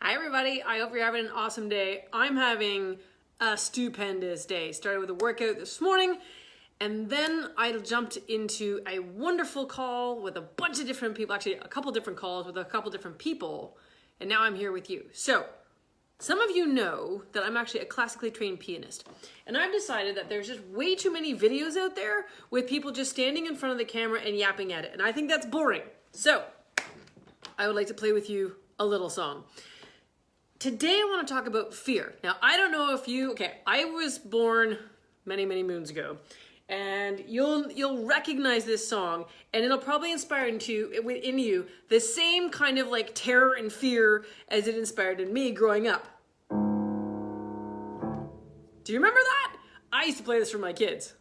Hi everybody, I hope you're having an awesome day. I'm having a stupendous day. Started with a workout this morning, and then I jumped into a wonderful call with a bunch of different people, actually a couple different calls with a couple different people, and now I'm here with you. So, some of you know that I'm actually a classically trained pianist, and I've decided that there's just way too many videos out there with people just standing in front of the camera and yapping at it, and I think that's boring. So, I would like to play with you a little song. Today I want to talk about fear. Now, I don't know if I was born many moons ago, and you'll recognize this song, and it'll probably inspire in you the same kind of like terror and fear as it inspired in me growing up. Do you remember that? I used to play this for my kids.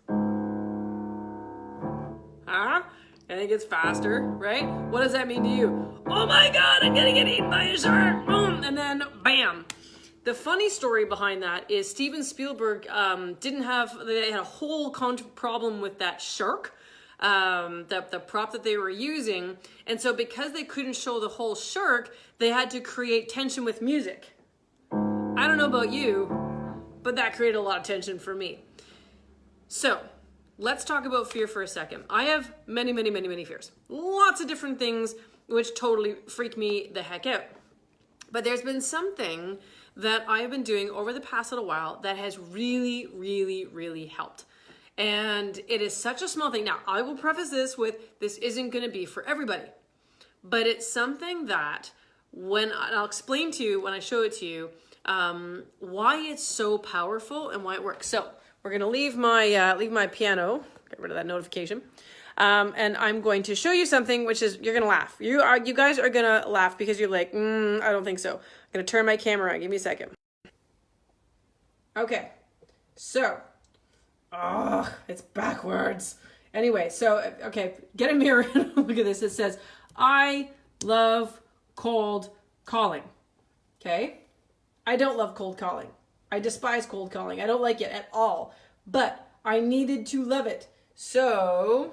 Huh? And it gets faster, right? What does that mean to you? Oh my God, I'm gonna get eaten by a shark! Boom! And then, bam! The funny story behind that is Steven Spielberg they had a whole problem with that shark, the prop that they were using. And so because they couldn't show the whole shark, they had to create tension with music. I don't know about you, but that created a lot of tension for me. So, let's talk about fear for a second. I have many fears. Lots of different things which totally freak me the heck out. But there's been something that I've been doing over the past little while that has really helped. And it is such a small thing. Now, I will preface this with, this isn't going to be for everybody. But it's something that I'll explain to you when I show it to you, why it's so powerful and why it works. So, we're going to leave my piano, get rid of that notification, and I'm going to show you something which is, you're going to laugh. You guys are going to laugh because you're like, I don't think so. I'm going to turn my camera on. Give me a second. Okay, so, it's backwards. Anyway, so, okay, get a mirror and look at this. It says, I love cold calling. Okay? I don't love cold calling. I despise cold calling. I don't like it at all. But I needed to love it. So,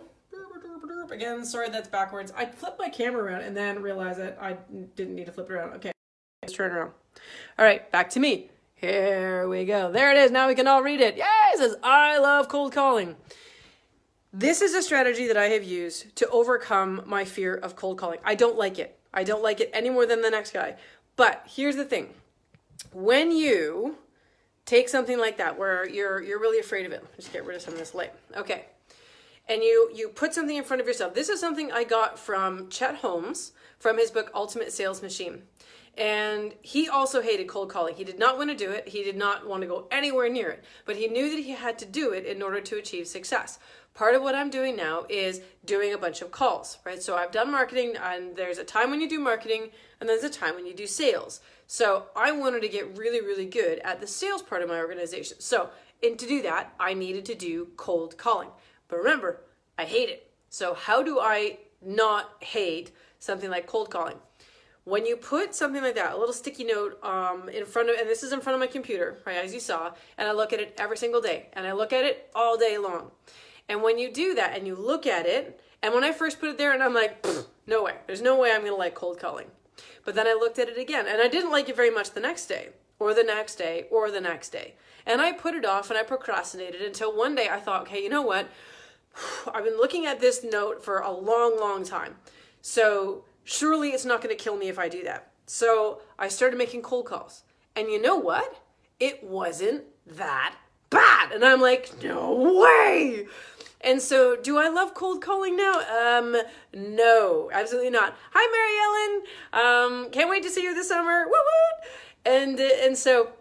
again, sorry that's backwards. I flipped my camera around and then realized that I didn't need to flip it around. Okay, let's turn it around. All right, back to me. Here we go. There it is. Now we can all read it. Yay! It says, I love cold calling. This is a strategy that I have used to overcome my fear of cold calling. I don't like it. I don't like it any more than the next guy. But here's the thing. When you take something like that where you're really afraid of it. Just get rid of some of this light. Okay. And you put something in front of yourself. This is something I got from Chet Holmes from his book, Ultimate Sales Machine. And he also hated cold calling. He did not want to do it. He did not want to go anywhere near it. But he knew that he had to do it in order to achieve success. Part of what I'm doing now is doing a bunch of calls, right? So I've done marketing, and there's a time when you do marketing, and there's a time when you do sales. So I wanted to get really good at the sales part of my organization. So, and to do that, I needed to do cold calling. But remember, I hate it. So how do I not hate something like cold calling? When you put something like that, a little sticky note in front of, and this is in front of my computer, right, as you saw, and I look at it every single day, and I look at it all day long. And when you do that and you look at it, and when I first put it there, and I'm like, no way, there's no way I'm going to like cold calling. But then I looked at it again, and I didn't like it very much the next day, or the next day, or the next day. And I put it off, and I procrastinated until one day I thought, okay, you know what? I've been looking at this note for a long time. So surely it's not going to kill me if I do that. So I started making cold calls. And you know what? It wasn't that bad. And I'm like, no way. And so, do I love cold calling now? No, absolutely not. Hi, Mary Ellen. Can't wait to see you this summer. Woo woo. And so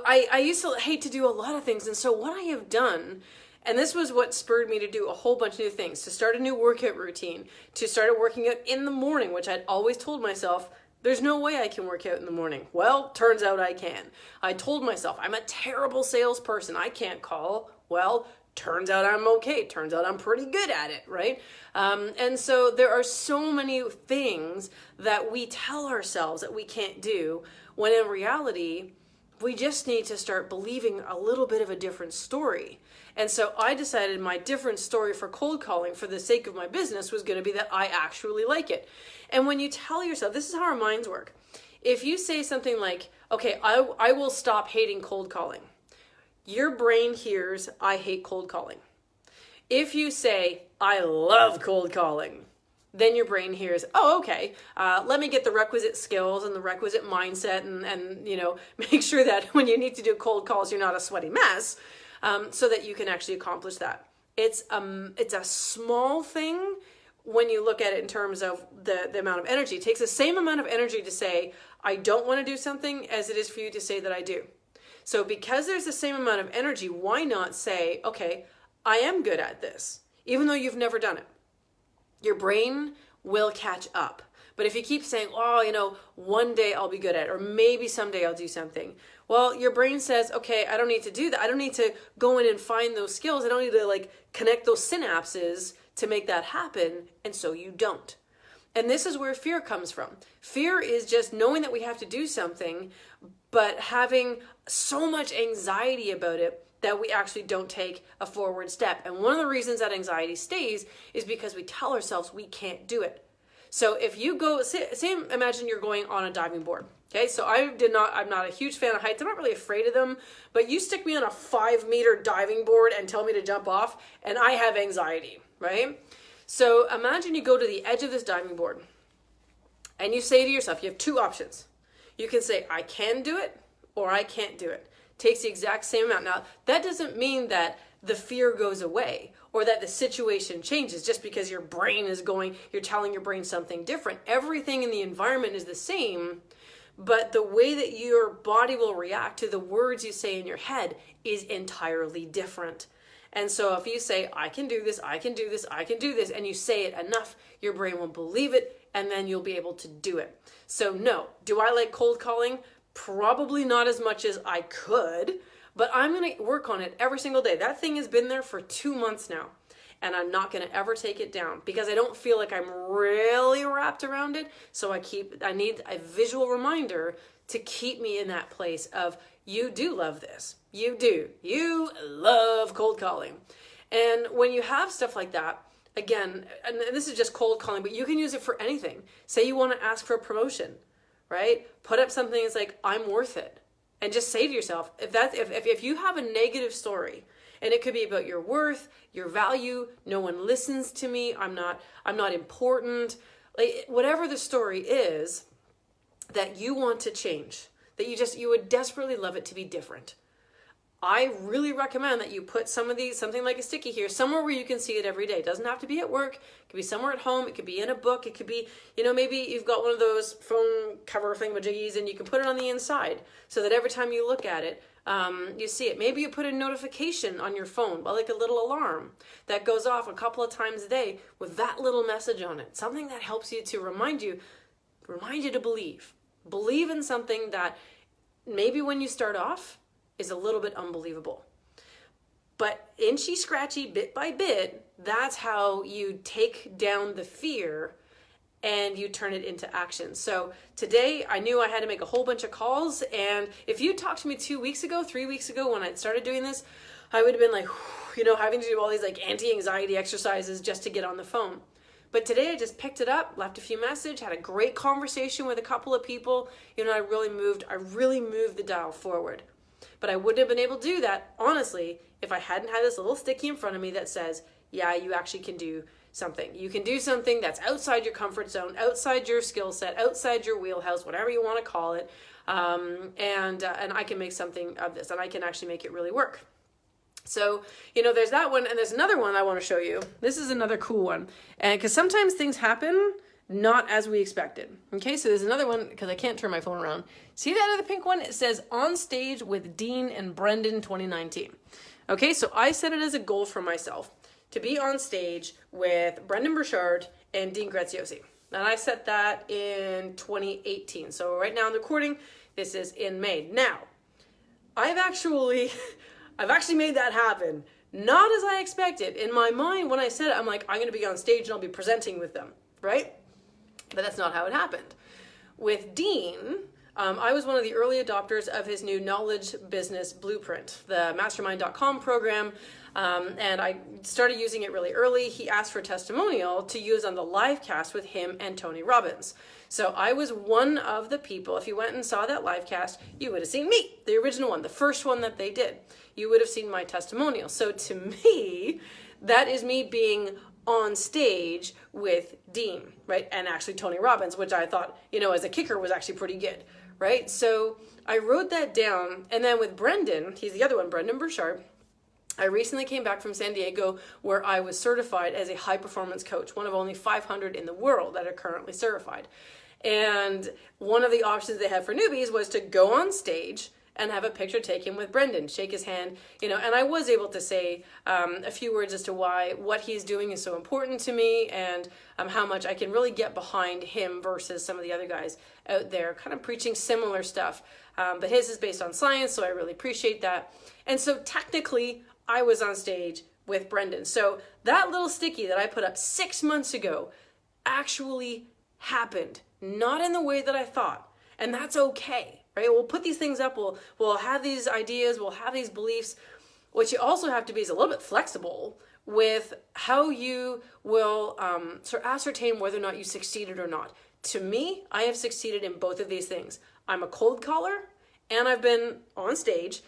I used to hate to do a lot of things. And so what I have done, and this was what spurred me to do a whole bunch of new things, to start a new workout routine, to start working out in the morning, which I'd always told myself, there's no way I can work out in the morning. Well, turns out I can. I told myself, I'm a terrible salesperson. I can't call. Well, turns out I'm okay. Turns out I'm pretty good at it, right? And so there are so many things that we tell ourselves that we can't do, when in reality, we just need to start believing a little bit of a different story. And so I decided my different story for cold calling for the sake of my business was going to be that I actually like it. And when you tell yourself, this is how our minds work. if you say something like, okay, I will stop hating cold calling, your brain hears, I hate cold calling. If you say, I love cold calling, then your brain hears, oh, okay, let me get the requisite skills and the requisite mindset and make sure that when you need to do cold calls, you're not a sweaty mess, so that you can actually accomplish that. It's a small thing when you look at it in terms of the amount of energy. It takes the same amount of energy to say, I don't want to do something as it is for you to say that I do. So because there's the same amount of energy, why not say, okay, I am good at this, even though you've never done it. Your brain will catch up. But if you keep saying, oh, one day I'll be good at it, or maybe someday I'll do something. Well, your brain says, okay, I don't need to do that. I don't need to go in and find those skills. I don't need to connect those synapses to make that happen. And so you don't. And this is where fear comes from. Fear is just knowing that we have to do something, but having so much anxiety about it that we actually don't take a forward step. And one of the reasons that anxiety stays is because we tell ourselves we can't do it. So if you go, imagine you're going on a diving board. Okay, so I'm not a huge fan of heights. I'm not really afraid of them, but you stick me on a 5-meter diving board and tell me to jump off, and I have anxiety, right? So imagine you go to the edge of this diving board and you say to yourself, you have two options. You can say, I can do it, or I can't do it. Takes the exact same amount. Now, that doesn't mean that the fear goes away or that the situation changes just because your brain is you're telling your brain something different. Everything in the environment is the same, but the way that your body will react to the words you say in your head is entirely different. And so if you say, I can do this, I can do this, I can do this, and you say it enough, your brain will believe it, and then you'll be able to do it. So no, do I like cold calling? Probably not as much as I could, but I'm going to work on it every single day. That thing has been there for 2 months now, and I'm not going to ever take it down because I don't feel like I'm really wrapped around it. So I need a visual reminder to keep me in that place of, you do love this. You do. You love cold calling. And when you have stuff like that, again, and this is just cold calling, but you can use it for anything. Say you want to ask for a promotion. Right? Put up something that's like, I'm worth it. And just say to yourself, if you have a negative story, and it could be about your worth, your value, no one listens to me, I'm not important, whatever the story is that you want to change, that you would desperately love it to be different. I really recommend that you put something like a sticky here, somewhere where you can see it every day. It doesn't have to be at work. It could be somewhere at home. It could be in a book. It could be, maybe you've got one of those phone cover thingamajiggies and you can put it on the inside so that every time you look at it, you see it. Maybe you put a notification on your phone, like a little alarm that goes off a couple of times a day with that little message on it. Something that helps you to remind you to believe. Believe in something that maybe when you start off, is a little bit unbelievable. But inchy scratchy, bit by bit, that's how you take down the fear and you turn it into action. So today I knew I had to make a whole bunch of calls, and if you talked to me 2 weeks ago, 3 weeks ago when I started doing this, I would have been like, having to do all these anti-anxiety exercises just to get on the phone. But today I just picked it up, left a few messages, had a great conversation with a couple of people. I really moved the dial forward. But I wouldn't have been able to do that, honestly, if I hadn't had this little sticky in front of me that says, yeah, you actually can do something. You can do something that's outside your comfort zone, outside your skill set, outside your wheelhouse, whatever you want to call it. And I can make something of this, and I can actually make it really work. So, there's that one, and there's another one I want to show you. This is another cool one. And because sometimes things happen not as we expected. Okay, so there's another one, because I can't turn my phone around. See that other pink one? It says On Stage with Dean and Brendan 2019. Okay, so I set it as a goal for myself to be on stage with Brendan Burchard and Dean Graziosi. And I set that in 2018. So right now I'm recording, this is in May. Now, I've actually made that happen. Not as I expected. In my mind, when I said it, I'm like, I'm going to be on stage and I'll be presenting with them, right? But that's not how it happened. With Dean, I was one of the early adopters of his new Knowledge Business Blueprint, the mastermind.com program. And I started using it really early. He asked for a testimonial to use on the live cast with him and Tony Robbins. So I was one of the people. If you went and saw that live cast, you would have seen me, the original one, the first one that they did. You would have seen my testimonial. So to me, that is me being on stage with Dean, right? And actually Tony Robbins, which I thought, as a kicker was actually pretty good, right? So I wrote that down. And then with Brendan, he's the other one, Brendan Burchard, I recently came back from San Diego where I was certified as a high performance coach, one of only 500 in the world that are currently certified. And one of the options they had for newbies was to go on stage and have a picture taken with Brendan, shake his hand, and I was able to say a few words as to why what he's doing is so important to me, and how much I can really get behind him versus some of the other guys out there kind of preaching similar stuff. But his is based on science, so I really appreciate that. And so technically, I was on stage with Brendan. So that little sticky that I put up 6 months ago actually happened, not in the way that I thought. And that's okay, right? We'll put these things up, we'll have these ideas, we'll have these beliefs. What you also have to be is a little bit flexible with how you will sort of ascertain whether or not you succeeded or not. To me, I have succeeded in both of these things. I'm a cold caller, and I've been on stage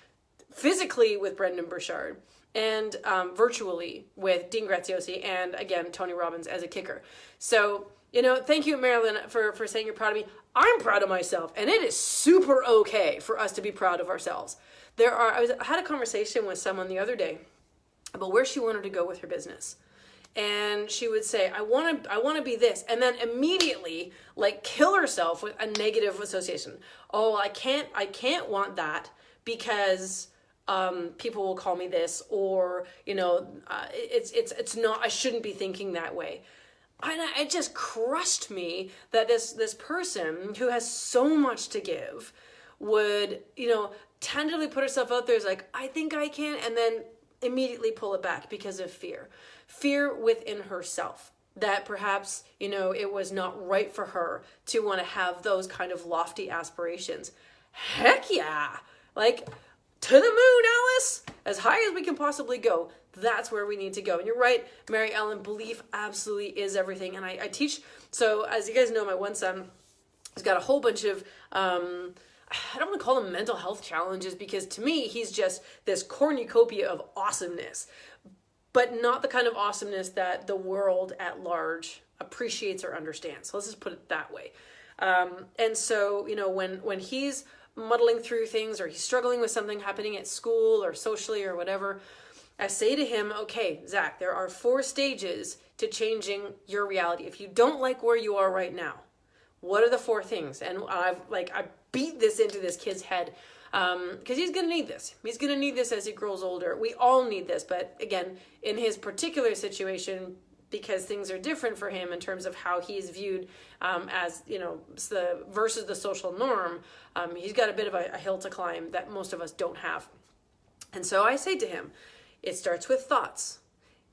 physically with Brendan Burchard and virtually with Dean Graziosi and, again, Tony Robbins as a kicker. So, thank you, Marilyn, for saying you're proud of me. I'm proud of myself, and it is super okay for us to be proud of ourselves. I had a conversation with someone the other day about where she wanted to go with her business. And she would say, I want to be this, and then immediately kill herself with a negative association. Oh, I can't want that because people will call me this, or it's not. I shouldn't be thinking that way. And it just crushed me that this person who has so much to give would tentatively put herself out there as I think I can, and then immediately pull it back because of fear within herself, that perhaps it was not right for her to want to have those kind of lofty aspirations. Heck yeah, to the moon, Alice, as high as we can possibly go. That's where we need to go. And you're right, Mary Ellen, belief absolutely is everything. And I teach, so as you guys know, my one son has got a whole bunch of I don't want to call them mental health challenges, because to me, he's just this cornucopia of awesomeness, but not the kind of awesomeness that the world at large appreciates or understands. So let's just put it that way. And so, when he's muddling through things, or he's struggling with something happening at school or socially or whatever, I say to him, okay, Zach, there are 4 stages to changing your reality. If you don't like where you are right now, what are the 4 things? And I beat this into this kid's head, because he's going to need this. He's going to need this as he grows older. We all need this. But again, in his particular situation, because things are different for him in terms of how he's viewed as, versus the social norm, he's got a bit of a hill to climb that most of us don't have. And so I say to him, it starts with thoughts.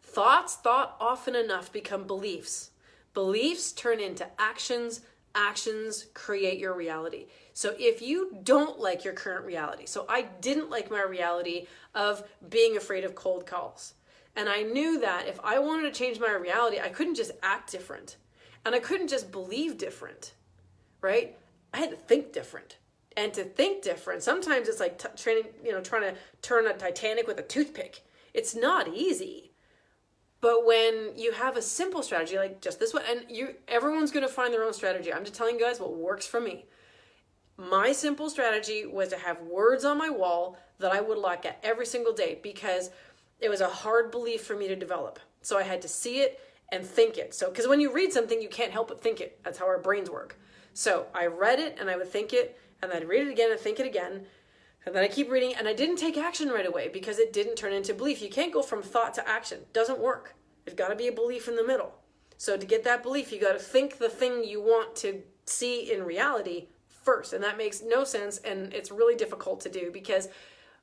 Thoughts thought often enough become beliefs. Beliefs turn into actions. Actions create your reality. So if you don't like your current reality, so I didn't like my reality of being afraid of cold calls. And I knew that if I wanted to change my reality, I couldn't just act different. And I couldn't just believe different, right? I had to think different. And to think different, sometimes it's like trying to turn a Titanic with a toothpick. It's not easy. But when you have a simple strategy, like just this one, and everyone's going to find their own strategy. I'm just telling you guys what works for me. My simple strategy was to have words on my wall that I would look at every single day, because it was a hard belief for me to develop. So I had to see it and think it. So, because when you read something, you can't help but think it. That's how our brains work. So I read it and I would think it, and then I'd read it again and think it again. And then I keep reading, and I didn't take action right away because it didn't turn into belief. You can't go from thought to action. It doesn't work. There's got to be a belief in the middle. So to get that belief, you got to think the thing you want to see in reality first. And that makes no sense, and it's really difficult to do, because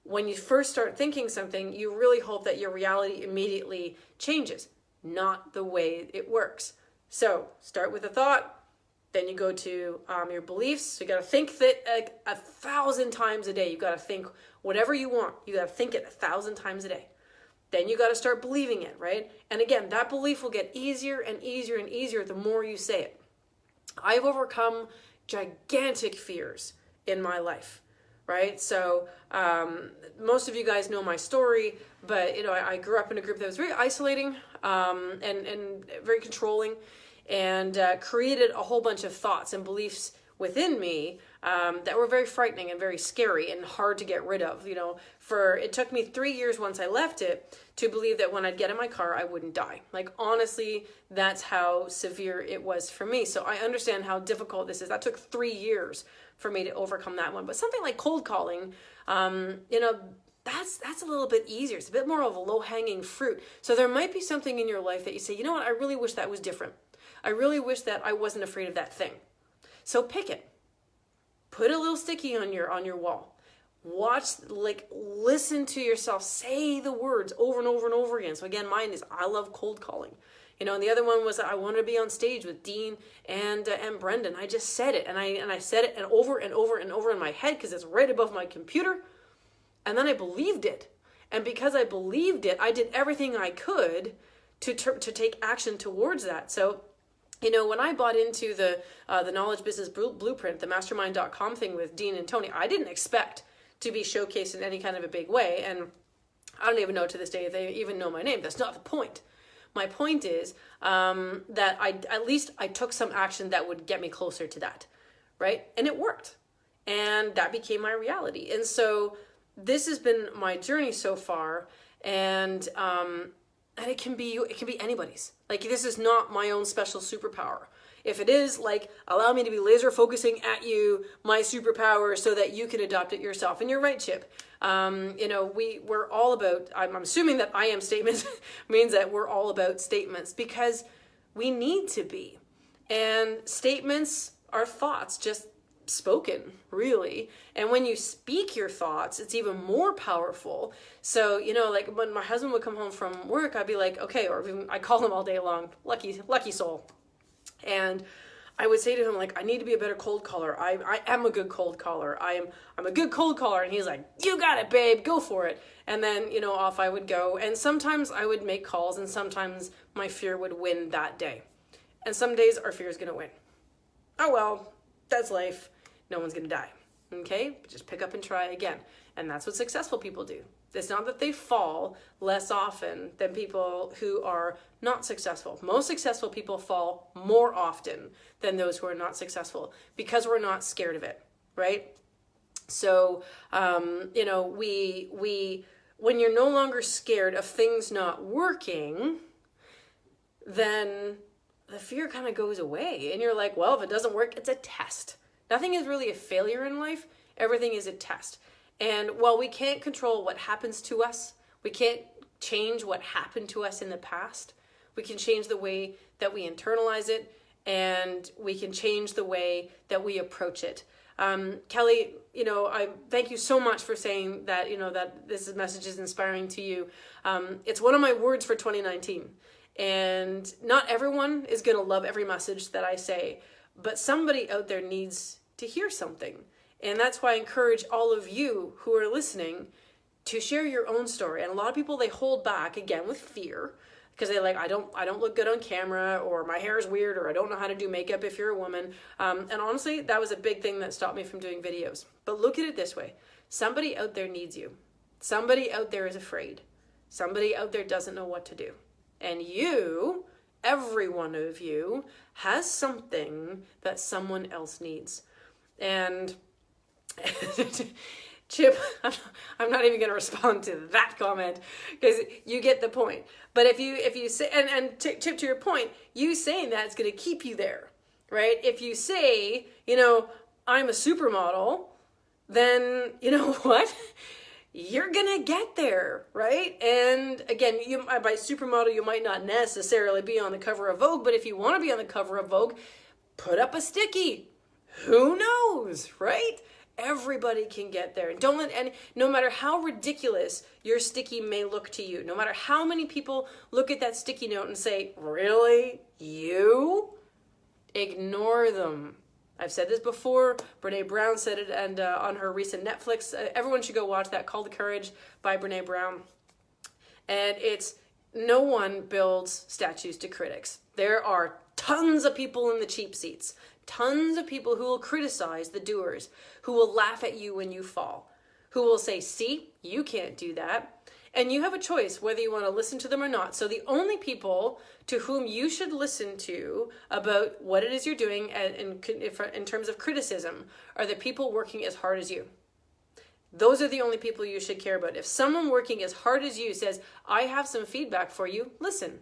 when you first start thinking something, you really hope that your reality immediately changes. Not the way it works. So start with a thought. Then you go to your beliefs. So you got to think that 1,000 times a day. You got to think whatever you want. You got to think it 1,000 times a day. then you got to start believing it, right? And again, that belief will get easier and easier and easier the more you say it. I've overcome gigantic fears in my life, right? So most of you guys know my story, but I grew up in a group that was very isolating and very controlling, and created a whole bunch of thoughts and beliefs within me that were very frightening and very scary and hard to get rid of. It took me 3 years once I left it to believe that when I'd get in my car, I wouldn't die. Like, honestly, that's how severe it was for me. So I understand how difficult this is. That took 3 years for me to overcome that one. But something like cold calling, that's a little bit easier. It's a bit more of a low-hanging fruit. So there might be something in your life that you say, you know what, I really wish that was different. I really wish that I wasn't afraid of that thing. So pick it. Put a little sticky on your wall. Watch, listen to yourself say the words over and over and over again. So again, mine is I love cold calling. And the other one was I wanted to be on stage with Dean and Brendan. I just said it, and I said it and over and over and over in my head because it's right above my computer. And then I believed it. And because I believed it, I did everything I could to take action towards that. So when I bought into the Knowledge Business Blueprint, the mastermind.com thing with Dean and Tony, I didn't expect to be showcased in any kind of a big way. And I don't even know to this day if they even know my name. That's not the point. My point is that at least I took some action that would get me closer to that, right? And it worked. And that became my reality. And so this has been my journey so far. And it can be anybody's. Like, this is not my own special superpower. If it is, allow me to be laser focusing at you, my superpower, so that you can adopt it yourself. And you're right, Chip. We're all about, I'm assuming that I am statements means that we're all about statements, because we need to be. And statements are thoughts, just spoken, really. And when you speak your thoughts, it's even more powerful. So, when my husband would come home from work, I'd be like, okay, or even I call him all day long, lucky soul. And I would say to him, I need to be a better cold caller. I am a good cold caller. I'm a good cold caller. And he's like, you got it, babe, go for it. And then, off I would go. And sometimes I would make calls, and sometimes my fear would win that day. And some days our fear is going to win. Oh, well, that's life. No one's going to die. Okay? Just pick up and try again. And that's what successful people do. It's not that they fall less often than people who are not successful. Most successful people fall more often than those who are not successful, because we're not scared of it, right? So, we when you're no longer scared of things not working, then the fear kind of goes away. And you're like, well, if it doesn't work, it's a test. Nothing is really a failure in life. Everything is a test. And while we can't control what happens to us, we can't change what happened to us in the past, we can change the way that we internalize it, and we can change the way that we approach it. Kelly, I thank you so much for saying that, that this message is inspiring to you. It's one of my words for 2019. And not everyone is going to love every message that I say, but somebody out there needs to hear something. And that's why I encourage all of you who are listening to share your own story. And a lot of people, they hold back, again, with fear, because they're like, I don't look good on camera, or my hair is weird, or I don't know how to do makeup if you're a woman. And honestly, that was a big thing that stopped me from doing videos. But look at it this way. Somebody out there needs you. Somebody out there is afraid. Somebody out there doesn't know what to do. And you, every one of you, has something that someone else needs. And Chip, I'm not even going to respond to that comment, because you get the point. But if you say, and Chip, to your point, you saying that is going to keep you there, right? If you say, I'm a supermodel, then you know what? You're going to get there, right? And again, by supermodel, you might not necessarily be on the cover of Vogue, but if you want to be on the cover of Vogue, put up a sticky. Who knows, right? Everybody can get there. Don't let any, no matter how ridiculous your sticky may look to you, no matter how many people look at that sticky note and say, really? You? Ignore them. I've said this before. Brene Brown said it, and on her recent Netflix, everyone should go watch that, Call to Courage by Brene Brown. And it's no one builds statues to critics. There are tons of people in the cheap seats, tons of people who will criticize the doers, who will laugh at you when you fall, who will say, see, you can't do that. And you have a choice whether you want to listen to them or not. So the only people to whom you should listen to about what it is you're doing in terms of criticism are the people working as hard as you. Those are the only people you should care about. If someone working as hard as you says, I have some feedback for you, listen.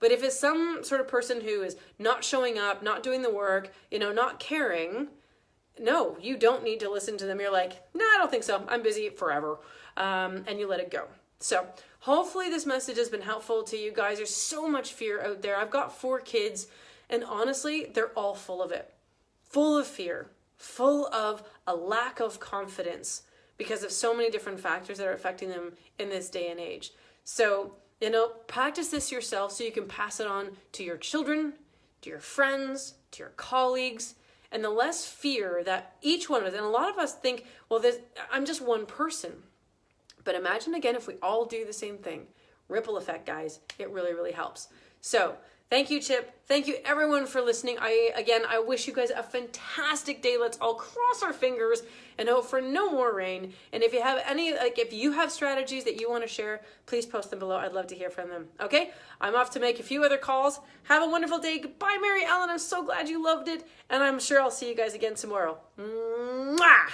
But if it's some sort of person who is not showing up, not doing the work, not caring, no, you don't need to listen to them. You're like, no, I don't think so. I'm busy forever. And you let it go. So hopefully this message has been helpful to you guys. There's so much fear out there. I've got 4 kids, and honestly, they're all full of it. Full of fear, full of a lack of confidence because of so many different factors that are affecting them in this day and age. So, practice this yourself so you can pass it on to your children, to your friends, to your colleagues, and the less fear that each one of us, and a lot of us think, well, I'm just one person. But imagine again if we all do the same thing. Ripple effect, guys. It really, really helps. So thank you, Chip. Thank you, everyone, for listening. I wish you guys a fantastic day. Let's all cross our fingers and hope for no more rain. And if you have if you have strategies that you want to share, please post them below. I'd love to hear from them. Okay? I'm off to make a few other calls. Have a wonderful day. Goodbye, Mary Ellen. I'm so glad you loved it. And I'm sure I'll see you guys again tomorrow. Mwah!